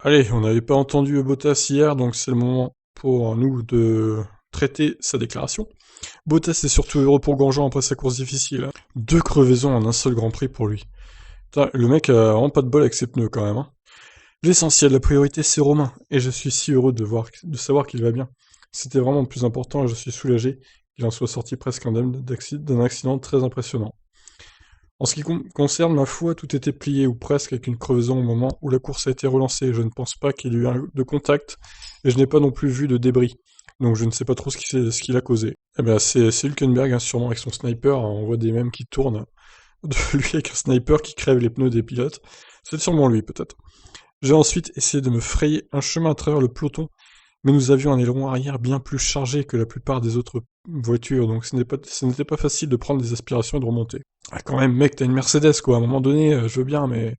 Allez, on n'avait pas entendu Bottas hier, donc c'est le moment pour nous de traiter sa déclaration. Bottas est surtout heureux pour Grosjean après sa course difficile. Deux crevaisons en un seul Grand Prix pour lui. Putain, le mec a vraiment pas de bol avec ses pneus quand même. Hein. L'essentiel, la priorité c'est Romain, et je suis si heureux de savoir qu'il va bien. C'était vraiment le plus important et je suis soulagé qu'il en soit sorti presque indemne d'un accident très impressionnant. En ce qui concerne ma foi, tout était plié ou presque avec une crevaison au moment où la course a été relancée. Je ne pense pas qu'il y ait eu de contact et je n'ai pas non plus vu de débris. Donc je ne sais pas trop ce qui l'a causé. Eh ben c'est Hülkenberg, hein, sûrement avec son sniper. Hein, on voit des mèmes qui tournent de lui avec un sniper qui crève les pneus des pilotes. C'est sûrement lui peut-être. J'ai ensuite essayé de me frayer un chemin à travers le peloton, mais nous avions un aileron arrière bien plus chargé que la plupart des autres voitures, donc ce n'était pas facile de prendre des aspirations et de remonter. Ah, quand même, mec, t'as une Mercedes, quoi. À un moment donné, je veux bien, mais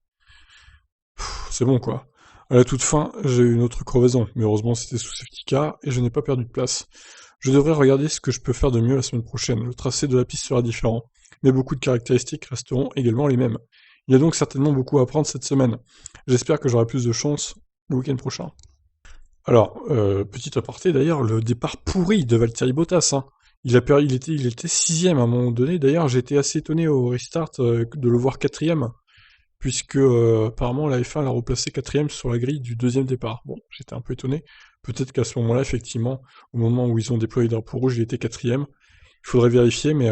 c'est bon, quoi. À la toute fin, j'ai eu une autre crevaison, mais heureusement c'était sous safety car et je n'ai pas perdu de place. Je devrais regarder ce que je peux faire de mieux la semaine prochaine. Le tracé de la piste sera différent, mais beaucoup de caractéristiques resteront également les mêmes. Il y a donc certainement beaucoup à apprendre cette semaine. J'espère que j'aurai plus de chance le week-end prochain. Alors, petit aparté d'ailleurs, le départ pourri de Valtteri Bottas, hein. Il était sixième à un moment donné. D'ailleurs, j'ai été assez étonné au restart de le voir quatrième, puisque apparemment la F1 l'a replacé quatrième sur la grille du deuxième départ. Bon, j'étais un peu étonné. Peut-être qu'à ce moment-là, effectivement, au moment où ils ont déployé le drapeau rouge, il était quatrième. Il faudrait vérifier, mais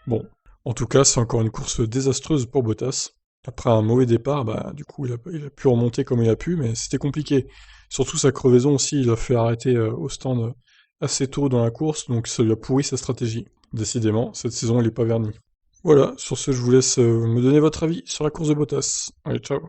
bon. En tout cas, c'est encore une course désastreuse pour Bottas. Après un mauvais départ, bah, du coup, il a pu remonter comme il a pu, mais c'était compliqué. Surtout sa crevaison aussi, il a fait arrêter au stand assez tôt dans la course, donc ça lui a pourri sa stratégie. Décidément, cette saison, il n'est pas verni. Voilà, sur ce, je vous laisse me donner votre avis sur la course de Bottas. Allez, ciao.